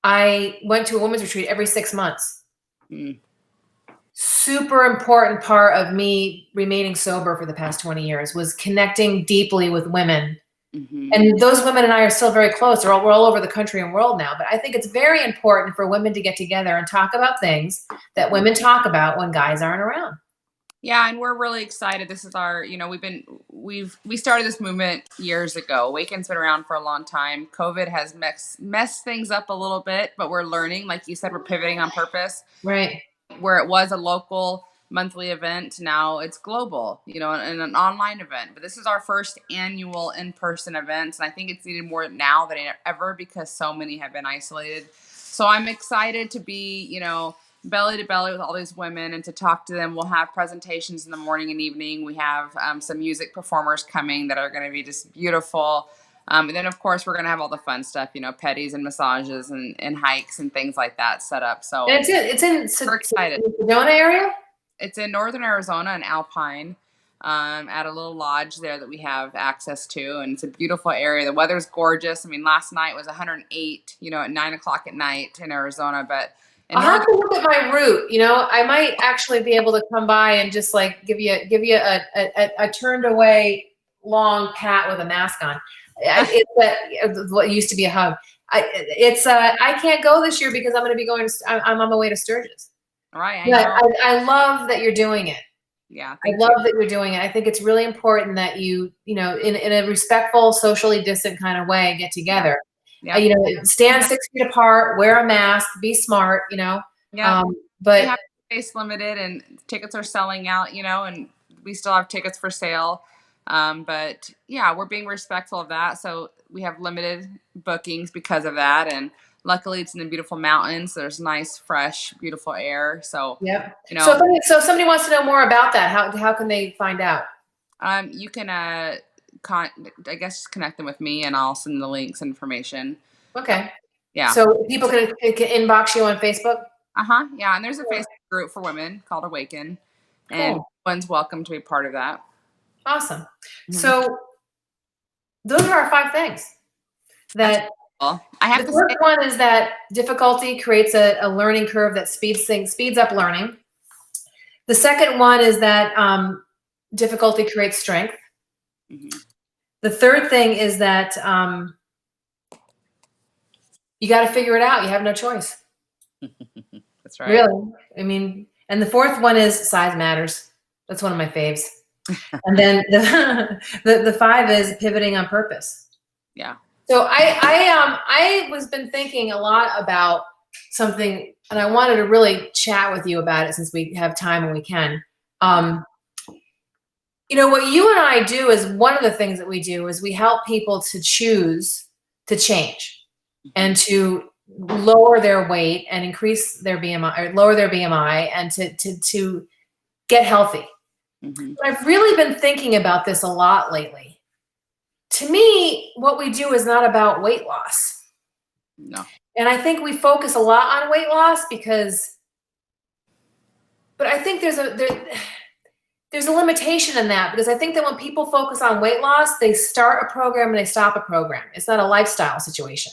I went to a women's retreat every 6 months. Mm. Super important part of me remaining sober for the past 20 years was connecting deeply with women. Mm-hmm. And those women and I are still very close. We're all over the country and world now. But I think it's very important for women to get together and talk about things that women talk about when guys aren't around. Yeah, and we're really excited. This is our, you know, we started this movement years ago. Awaken's been around for a long time. COVID has messed things up a little bit, but we're learning. Like you said, we're pivoting on purpose. Right. Where it was a local monthly event, now it's global, you know, and an online event. But this is our first annual in-person event, and I think it's needed more now than ever because so many have been isolated. So I'm excited to be, you know, belly to belly with all these women and to talk to them. We'll have presentations in the morning and evening. We have some music performers coming that are going to be just beautiful. And then, of course, we're going to have all the fun stuff, you know, petties and massages and hikes and things like that set up. So and it's in we're excited. Sedona area? It's in northern Arizona in Alpine, at a little lodge there that we have access to. And it's a beautiful area. The weather's gorgeous. I mean, last night was 108, you know, at 9 o'clock at night in Arizona. But I'll have to look at my route. You know, I might actually be able to come by and just like give you a turned away long pat with a mask on. It's what used to be a hug. I can't go this year because I'm going to be going. I'm on my way to Sturgis. All right. I love that you're doing it. Yeah. I love that you're doing it. I think it's really important that you know, in a respectful, socially distant kind of way, get together. Yeah. You know, stand 6 feet apart, wear a mask, be smart. You know. Yeah. But we have space limited, and tickets are selling out. You know, and we still have tickets for sale. But yeah, we're being respectful of that. So we have limited bookings because of that. And luckily it's in the beautiful mountains. There's nice, fresh, beautiful air. So, yep. You know, so if somebody wants to know more about that, how can they find out? You can, I guess just connect them with me and I'll send the links and information. Okay. Yeah. So people can inbox you on Facebook? Uh-huh. Yeah. And there's a Facebook group for women called Awaken. Cool. And everyone's welcome to be part of that. Awesome. Mm-hmm. So those are our 5 things. That I have the first one is that difficulty creates a learning curve that speeds up learning. The second one is that difficulty creates strength. Mm-hmm. The third thing is that you got to figure it out. You have no choice. That's right. Really. I mean, and the fourth one is size matters. That's one of my faves. And then the 5 is pivoting on purpose. Yeah. So I was been thinking a lot about something, and I wanted to really chat with you about it since we have time and we can. You know, what you and I do is one of the things that we do is we help people to choose to change and to lower their weight and increase their BMI or lower their BMI and to get healthy. Mm-hmm. I've really been thinking about this a lot lately. To me, what we do is not about weight loss. No. And I think we focus a lot on weight loss but I think there's a limitation in that, because I think that when people focus on weight loss, they start a program and they stop a program. It's not a lifestyle situation.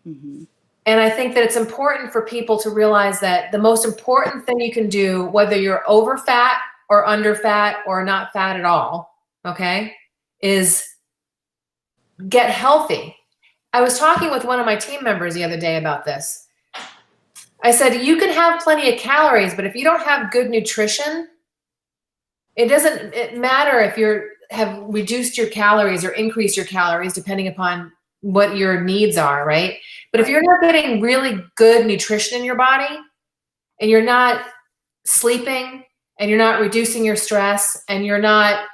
Mm-hmm. And I think that it's important for people to realize that the most important thing you can do, whether you're over fat or under fat or not fat at all, okay, is get healthy. I was talking with one of my team members the other day about this. I said, you can have plenty of calories, but if you don't have good nutrition, it doesn't matter if you have reduced your calories or increased your calories, depending upon what your needs are, right? But if you're not getting really good nutrition in your body, and you're not sleeping, and you're not reducing your stress, and you're not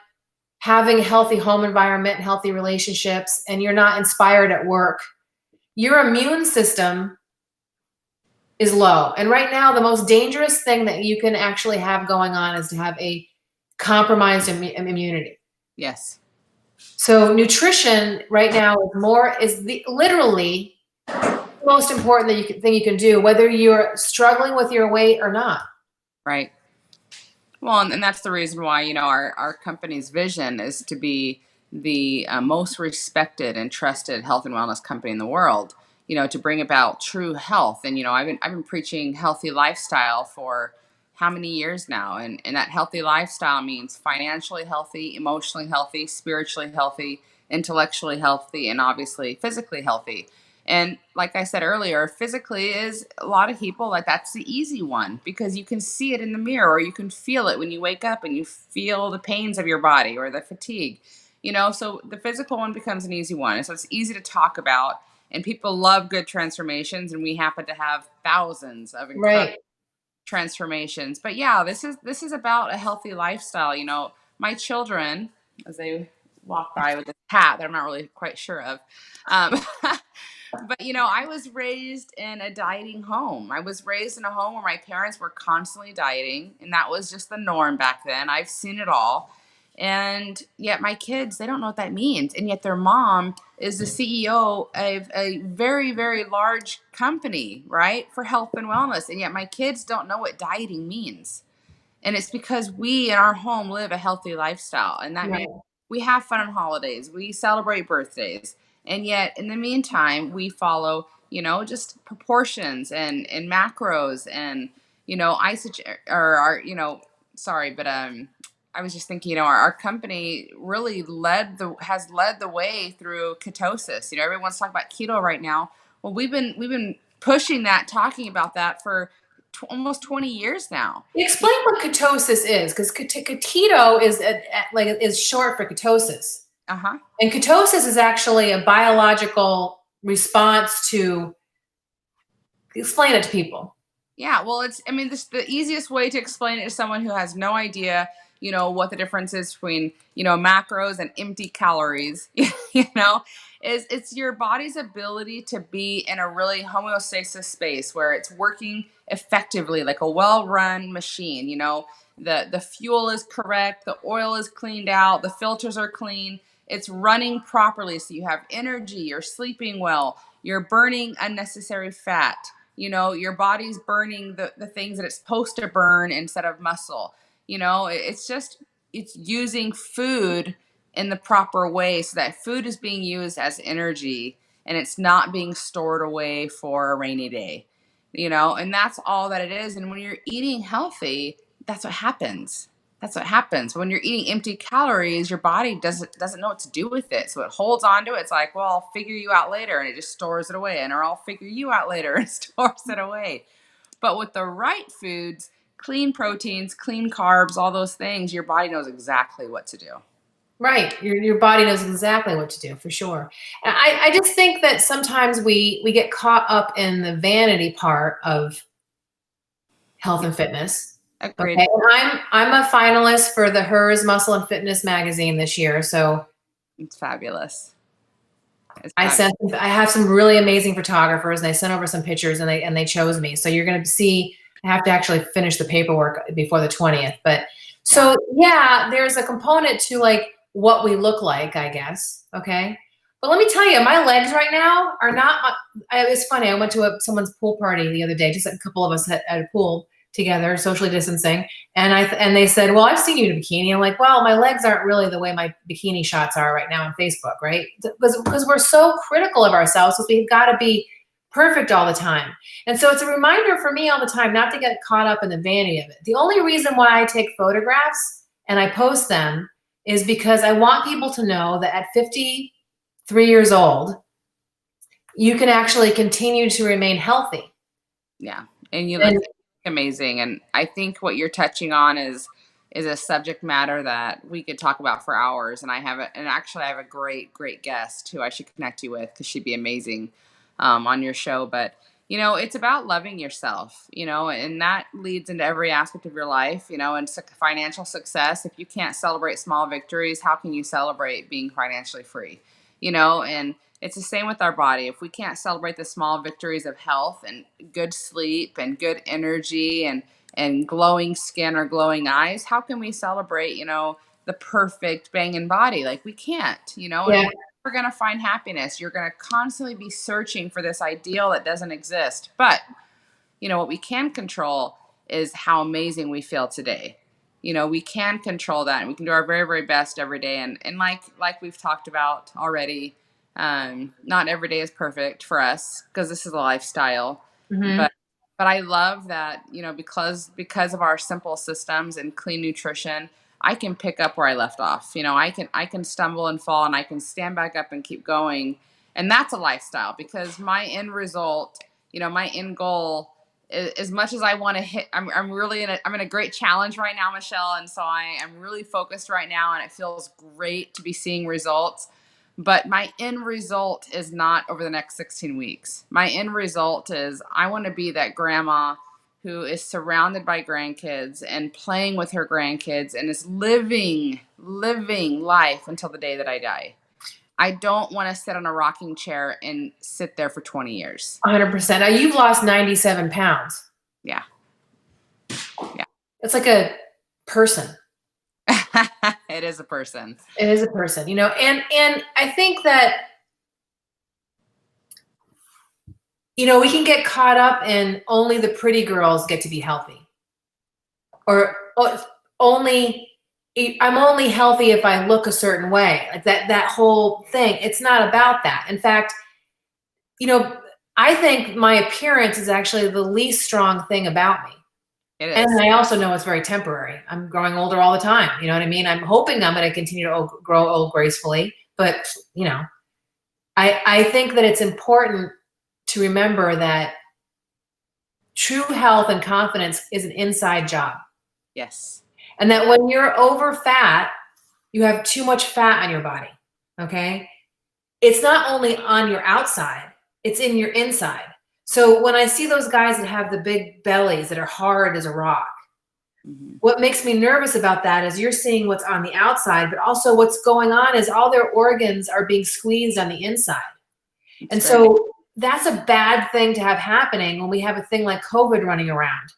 having a healthy home environment, healthy relationships, and you're not inspired at work, your immune system is low. And right now, the most dangerous thing that you can actually have going on is to have a compromised immunity. Yes. So nutrition right now is literally the most important thing you can do, whether you're struggling with your weight or not. Right. Well, and that's the reason why, you know, our company's vision is to be the most respected and trusted health and wellness company in the world, you know, to bring about true health. And, you know, I've been preaching healthy lifestyle for how many years now? And that healthy lifestyle means financially healthy, emotionally healthy, spiritually healthy, intellectually healthy, and obviously physically healthy. And like I said earlier, physically is a lot of people like that's the easy one because you can see it in the mirror or you can feel it when you wake up and you feel the pains of your body or the fatigue, you know, so the physical one becomes an easy one. And so it's easy to talk about and people love good transformations. And we happen to have thousands of incredible transformations. But yeah, this is about a healthy lifestyle. You know, my children, as they walk by with this hat that I'm not really quite sure of, but you know, I was raised in a dieting home. I was raised in a home where my parents were constantly dieting, and that was just the norm back then. I've seen it all. And yet my kids, they don't know what that means. And yet their mom is the CEO of a very, very large company, right? For health and wellness. And yet my kids don't know what dieting means. And it's because we in our home live a healthy lifestyle. And that means we have fun on holidays. We celebrate birthdays. And yet in the meantime, we follow, you know, just proportions and macros and, you know, you know, sorry, but I was just thinking, you know, our company really has led the way through ketosis. You know, everyone's talking about keto right now. Well, we've been pushing that, talking about that for almost 20 years now. Explain what ketosis is, because keto is short for ketosis. And ketosis is actually a biological response to. Explain it to people. Yeah, well, the easiest way to explain it to someone who has no idea, you know, what the difference is between, you know, macros and empty calories, you know, is it's your body's ability to be in a really homeostasis space where it's working effectively like a well-run machine. You know, the fuel is correct, the oil is cleaned out, the filters are clean, it's running properly, so you have energy, you're sleeping well, you're burning unnecessary fat. You know, your body's burning the things that it's supposed to burn instead of muscle. You know, it's using food in the proper way so that food is being used as energy and it's not being stored away for a rainy day. You know, and that's all that it is. And when you're eating healthy, that's what happens. That's what happens. When you're eating empty calories, your body doesn't know what to do with it. So it holds on to it. It's like, well, I'll figure you out later. And it just stores it away. Or I'll figure you out later and stores it away. But with the right foods, clean proteins, clean carbs, all those things, your body knows exactly what to do. Right. Your body knows exactly what to do, for sure. And I just think that sometimes we get caught up in the vanity part of health and fitness. Agreed. Okay. And I'm a finalist for the Hers Muscle and Fitness magazine this year. So it's fabulous. I have some really amazing photographers, and I sent over some pictures, and they chose me. So you're going to see. I have to actually finish the paperwork before the 20th. But so yeah, there's a component to like what we look like, I guess. Okay. But let me tell you, my legs right now are not. It's funny. I went to someone's pool party the other day. Just a couple of us at a pool together, socially distancing, and they said, well, I've seen you in a bikini. I'm like, well, my legs aren't really the way my bikini shots are right now on Facebook, right? Because we're so critical of ourselves, because we've got to be perfect all the time. And so it's a reminder for me all the time not to get caught up in the vanity of it. The only reason why I take photographs and I post them is because I want people to know that at 53 years old, you can actually continue to remain healthy. Yeah. And you look amazing. And I think what you're touching on is a subject matter that we could talk about for hours. And I have a great guest who I should connect you with, because she'd be amazing on your show. But it's about loving yourself, and that leads into every aspect of your life, and financial success. If you can't celebrate small victories, how can you celebrate being financially free? And it's the same with our body. If we can't celebrate the small victories of health and good sleep and good energy and glowing skin or glowing eyes, how can we celebrate, the perfect banging body? Like, we can't, Yeah. and we're going to find happiness. You're going to constantly be searching for this ideal that doesn't exist. But, what we can control is how amazing we feel today. We can control that, and we can do our very, very best every day. And like we've talked about already, not every day is perfect for us, because this is a lifestyle. Mm-hmm. But I love that, because of our simple systems and clean nutrition, I can pick up where I left off. I can stumble and fall, and I can stand back up and keep going. And that's a lifestyle, because my end result, my end goal, as much as I want to hit, I'm really I'm in a great challenge right now, Michelle. And so I am really focused right now, and it feels great to be seeing results. But my end result is not over the next 16 weeks. My end result is I want to be that grandma who is surrounded by grandkids and playing with her grandkids and is living life until the day that I die. I don't want to sit on a rocking chair and sit there for 20 years. 100%. Now, you've lost 97 pounds. Yeah. Yeah. It's like a person. It is a person. It is a person, and I think that, we can get caught up in only the pretty girls get to be healthy, or I'm only healthy if I look a certain way, like that whole thing. It's not about that. In fact, I think my appearance is actually the least strong thing about me. It is. And I also know it's very temporary. I'm growing older all the time. You know what I mean? I'm hoping I'm going to continue to grow old gracefully. But, I think that it's important to remember that true health and confidence is an inside job. Yes. And that when you're over fat, you have too much fat on your body. Okay? It's not only on your outside, it's in your inside. So when I see those guys that have the big bellies that are hard as a rock, mm-hmm. What makes me nervous about that is you're seeing what's on the outside, but also what's going on is all their organs are being squeezed on the inside. And so that's a bad thing to have happening when we have a thing like COVID running around.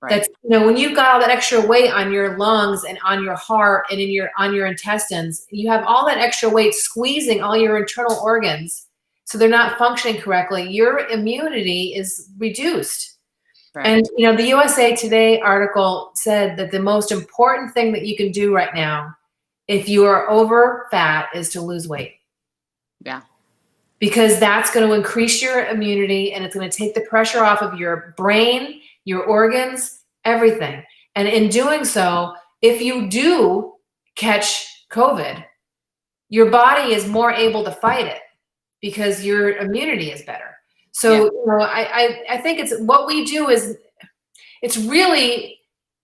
Right. That's, when you've got all that extra weight on your lungs and on your heart and on your intestines, you have all that extra weight squeezing all your internal organs. So they're not functioning correctly. Your immunity is reduced. Right. And, the USA Today article said that the most important thing that you can do right now, if you are over fat, is to lose weight. Yeah. Because that's going to increase your immunity, and it's going to take the pressure off of your brain, your organs, everything. And in doing so, if you do catch COVID, your body is more able to fight it, because your immunity is better. So, I think it's what we do is it really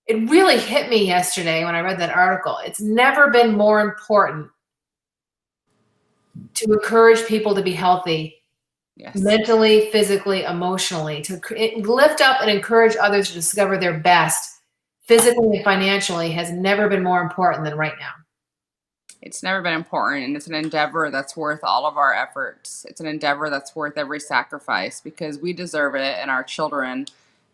hit me yesterday when I read that article. It's never been more important to encourage people to be healthy, yes, mentally, physically, emotionally, to lift up and encourage others to discover their best physically and financially has never been more important than right now. It's never been important, and it's an endeavor that's worth all of our efforts. It's an endeavor that's worth every sacrifice, because we deserve it and our children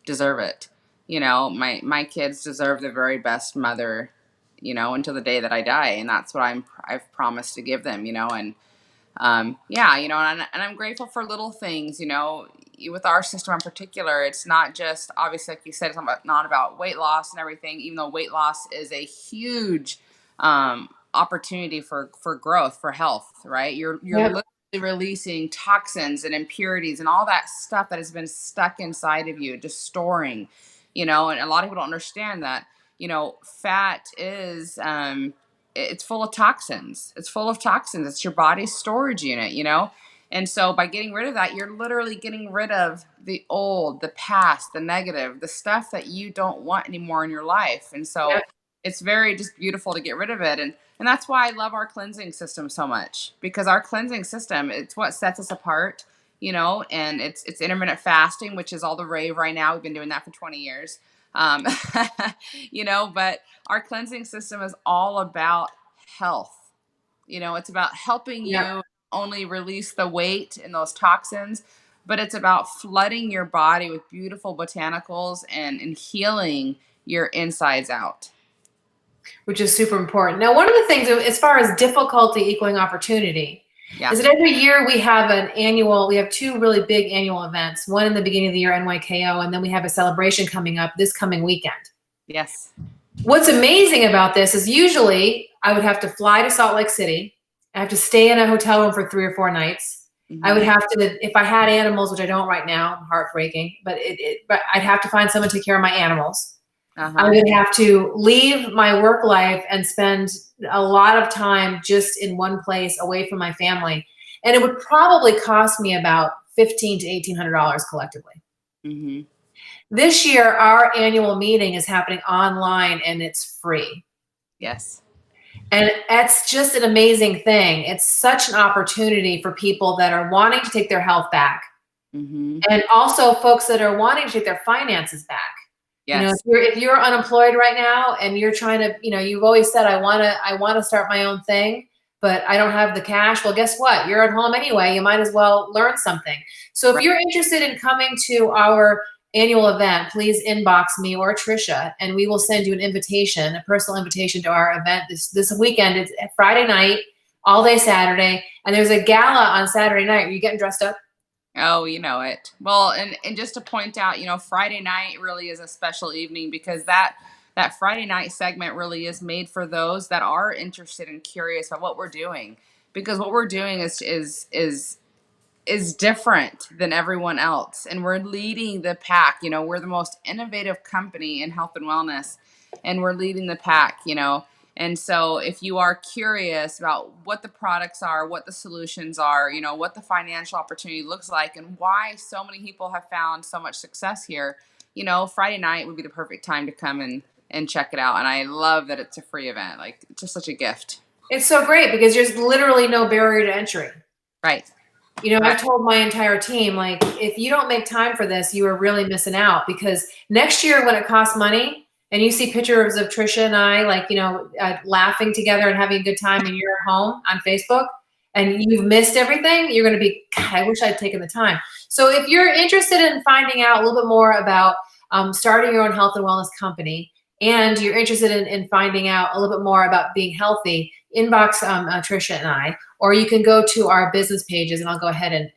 deserve it. My kids deserve the very best mother, until the day that I die, and that's what I've promised to give them, and and I'm grateful for little things, with our system in particular. It's not just, obviously, like you said, it's not about weight loss and everything, even though weight loss is a huge opportunity for growth, for health, right? You're releasing toxins and impurities and all that stuff that has been stuck inside of you, just storing, and a lot of people don't understand that, fat is, it's full of toxins. It's full of toxins. It's your body's storage unit. And so by getting rid of that, you're literally getting rid of the old, the past, the negative, the stuff that you don't want anymore in your life. And so it's very just beautiful to get rid of it. And that's why I love our cleansing system so much, because our cleansing system, it's what sets us apart, and it's intermittent fasting, which is all the rave right now. We've been doing that for 20 years. But our cleansing system is all about health. It's about helping you only release the weight and those toxins, but it's about flooding your body with beautiful botanicals and healing your insides out. Which is super important. Now, one of the things, as far as difficulty equaling opportunity, is that every year we have two really big annual events. One in the beginning of the year, NYKO, and then we have a celebration coming up this coming weekend. Yes. What's amazing about this is usually I would have to fly to Salt Lake City. I have to stay in a hotel room for 3 or 4 nights. Mm-hmm. I would have to, if I had animals, which I don't right now, heartbreaking, but I'd have to find someone to take care of my animals. Uh-huh. I would have to leave my work life and spend a lot of time just in one place away from my family. And it would probably cost me about $1,500 to $1,800 collectively. Mm-hmm. This year, our annual meeting is happening online and it's free. Yes. And it's just an amazing thing. It's such an opportunity for people that are wanting to take their health back. Mm-hmm. And also folks that are wanting to take their finances back. Yes. If you're unemployed right now and you're trying to, you've always said, I want to start my own thing, but I don't have the cash. Well, guess what? You're at home anyway. You might as well learn something. So if you're interested in coming to our annual event, please inbox me or Trisha, and we will send you an invitation, a personal invitation to our event this weekend. It's Friday night, all day Saturday, and there's a gala on Saturday night. Are you getting dressed up? Oh, you know it. Well, and just to point out, Friday night really is a special evening, because that Friday night segment really is made for those that are interested and curious about what we're doing, because what we're doing is different than everyone else, and we're leading the pack. We're the most innovative company in health and wellness, and we're leading the pack. And so if you are curious about what the products are, what the solutions are, what the financial opportunity looks like, and why so many people have found so much success here, Friday night would be the perfect time to come and check it out. And I love that it's a free event. Like, it's just such a gift. It's so great because there's literally no barrier to entry. Right. I've told my entire team, like, if you don't make time for this, you are really missing out, because next year when it costs money, and you see pictures of Trisha and I, laughing together and having a good time, and you're at home on Facebook and you've missed everything, you're going to be, God, I wish I'd taken the time. So if you're interested in finding out a little bit more about starting your own health and wellness company, and you're interested in finding out a little bit more about being healthy, inbox Trisha and I, or you can go to our business pages, and I'll go ahead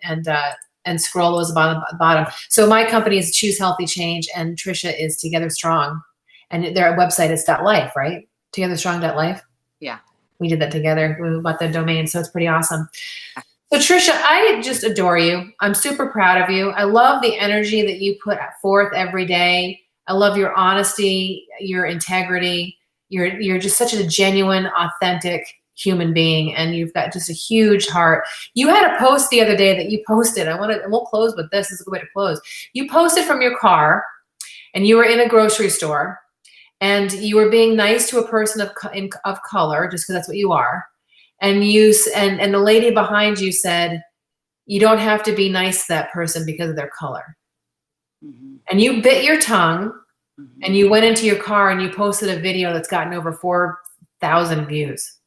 and scroll those bottom. So my company is Choose Healthy Change, and Trisha is Together Strong. And their website is .life, right? TogetherStrong.life. Yeah. We did that together. We bought the domain, so it's pretty awesome. So Trisha, I just adore you. I'm super proud of you. I love the energy that you put forth every day. I love your honesty, your integrity. You're just such a genuine, authentic human being, and you've got just a huge heart. You had a post the other day that you posted. And we'll close with this. This is a good way to close. You posted from your car, and you were in a grocery store. And you were being nice to a person of color, just because that's what you are. And and the lady behind you said, you don't have to be nice to that person because of their color. Mm-hmm. And you bit your tongue, mm-hmm. and you went into your car and you posted a video that's gotten over 4,000 views.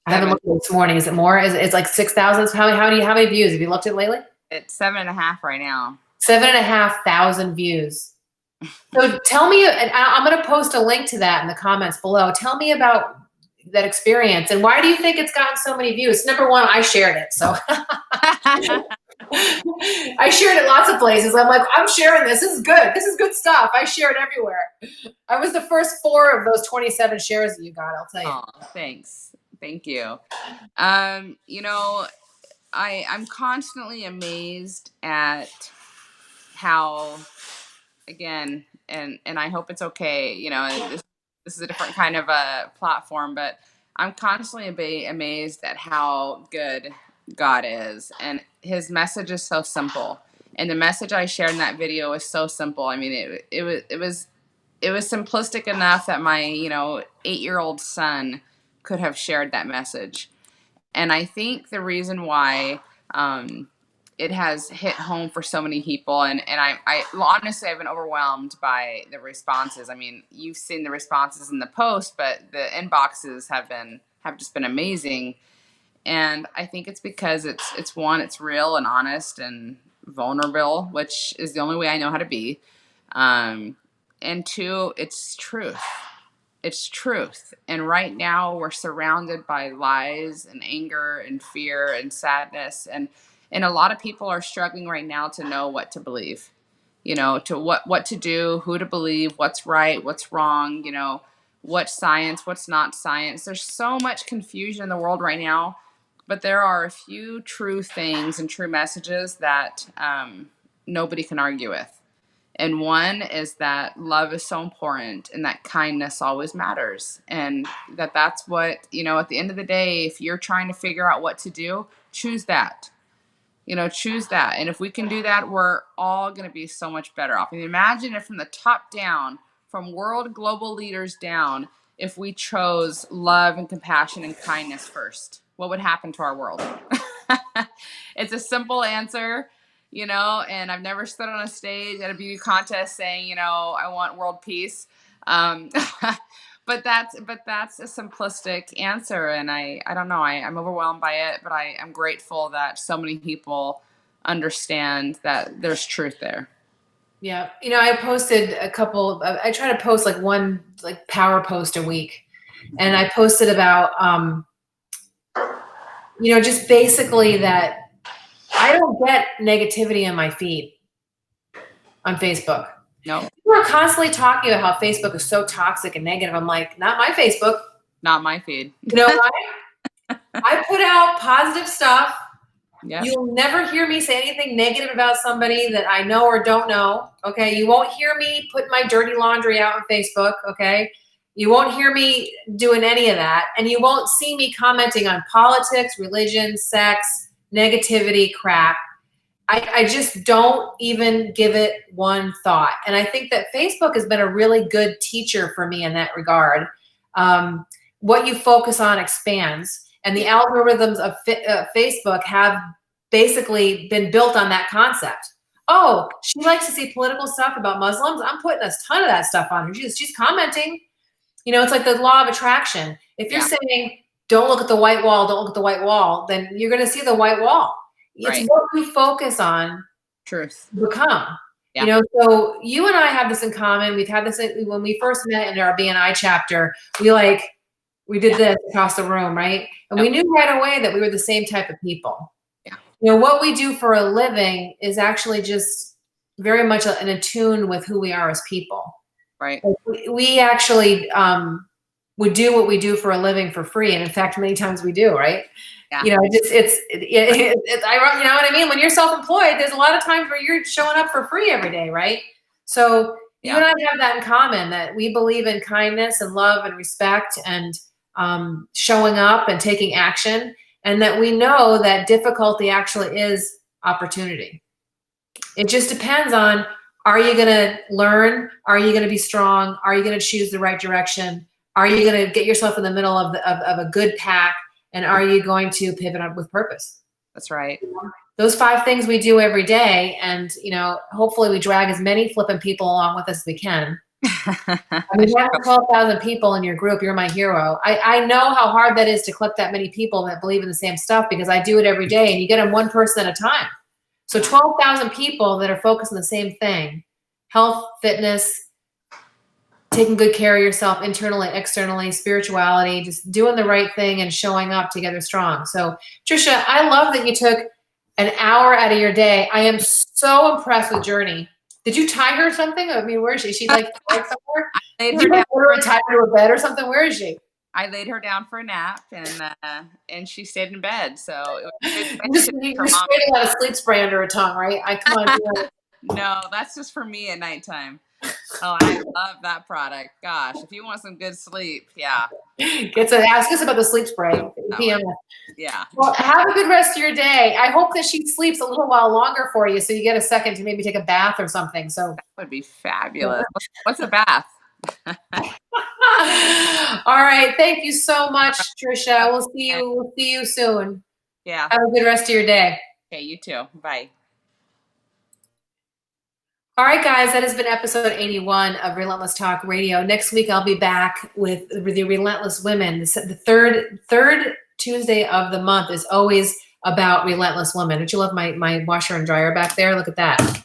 I haven't looked at it this morning. Is it more? It's like 6,000? How many views? Have you looked at it lately? It's 7.5 right now. 7,500 views. So tell me, and I'm going to post a link to that in the comments below. Tell me about that experience, and why do you think it's gotten so many views? Number one, I shared it. So I shared it lots of places. I'm like, I'm sharing this. This is good. This is good stuff. I share it everywhere. I was the first 4 of those 27 shares that you got, I'll tell you. Oh, thanks. Thank you. I'm constantly amazed at how, again, and I hope it's okay, you know, this is a different kind of a platform, but I'm constantly amazed at how good God is, and his message is so simple. And the message I shared in that video is so simple. I mean, it was simplistic enough that my, 8-year-old son could have shared that message. And I think the reason why it has hit home for so many people, and honestly, I've been overwhelmed by the responses. I mean, you've seen the responses in the post, but the inboxes have just been amazing. And I think it's because it's one, it's real and honest and vulnerable, which is the only way I know how to be. And two, it's truth. It's truth. And right now we're surrounded by lies and anger and fear and sadness. And a lot of people are struggling right now to know what to believe, to what to do, who to believe, what's right, what's wrong, what's science, what's not science. There's so much confusion in the world right now, but there are a few true things and true messages that nobody can argue with. And one is that love is so important and that kindness always matters. And that's what, at the end of the day, if you're trying to figure out what to do, choose that. Choose that. And if we can do that, we're all going to be so much better off. I mean, imagine if from the top down, from world global leaders down, if we chose love and compassion and kindness first, what would happen to our world? It's a simple answer. And I've never stood on a stage at a beauty contest saying, I want world peace. But that's a simplistic answer. And I don't know, I'm overwhelmed by it, but I'm grateful that so many people understand that there's truth there. Yeah. I posted I try to post like one power post a week. And I posted about, just basically that I don't get negativity in my feed on Facebook. No. People are constantly talking about how Facebook is so toxic and negative. I'm like, not my Facebook. Not my feed. You know why? I put out positive stuff. Yep. You'll never hear me say anything negative about somebody that I know or don't know. Okay. You won't hear me put my dirty laundry out on Facebook. Okay. You won't hear me doing any of that. And you won't see me commenting on politics, religion, sex, negativity, crap. I just don't even give it one thought. And I think that Facebook has been a really good teacher for me in that regard. What you focus on expands. And the algorithms of Facebook have basically been built on that concept. Oh, she likes to see political stuff about Muslims. I'm putting a ton of that stuff on her. She's commenting. It's like the law of attraction. If you're saying, don't look at the white wall, don't look at the white wall, then you're going to see the white wall. It's what we focus on. Truth. Become. Yeah. So you and I have this in common. We've had this when we first met in our BNI chapter. We did this across the room, right? And we knew right away that we were the same type of people. Yeah. What we do for a living is actually just very much in attune with who we are as people. Right. We actually would do what we do for a living for free, and in fact, many times we do, right? Yeah. It's you know what I mean? When you're self-employed, there's a lot of times where you're showing up for free every day, right? So you and I have that in common, that we believe in kindness and love and respect and showing up and taking action, and that we know that difficulty actually is opportunity. It just depends on, are you going to learn? Are you going to be strong? Are you going to choose the right direction? Are you going to get yourself in the middle of a good pack? And are you going to pivot up with purpose? That's right. Those 5 things we do every day. And, hopefully we drag as many flipping people along with us as we can. I mean, you have 12,000 people in your group. You're my hero. I know how hard that is to clip that many people that believe in the same stuff, because I do it every day, and you get them one person at a time. So 12,000 people that are focused on the same thing: health, fitness, taking good care of yourself internally, externally, spirituality, just doing the right thing and showing up together strong. So Trisha, I love that you took an hour out of your day. I am so impressed with Journey. Did you tie her or something? I mean, where is she? She's like somewhere? I laid Did her you tie her to a bed or something? Where is she? I laid her down for a nap, and she stayed in bed. So it was a good You're spraying a lot of sleep spray under her tongue, right? Come on. No, that's just for me at nighttime. Oh, I love that product. Gosh, if you want some good sleep, yeah. Ask us about the sleep spray. Yeah. Well, have a good rest of your day. I hope that she sleeps a little while longer for you, so you get a second to maybe take a bath or something. So that would be fabulous. What's a bath? All right. Thank you so much, Trisha. We'll see you soon. Yeah. Have a good rest of your day. Okay, you too. Bye. All right, guys, that has been episode 81 of Relentless Talk Radio. Next week, I'll be back with the Relentless Women. The third Tuesday of the month is always about relentless women. Don't you love my washer and dryer back there? Look at that.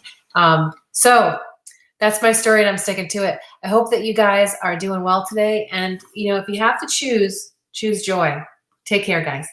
So that's my story, and I'm sticking to it. I hope that you guys are doing well today. And, if you have to choose joy. Take care, guys.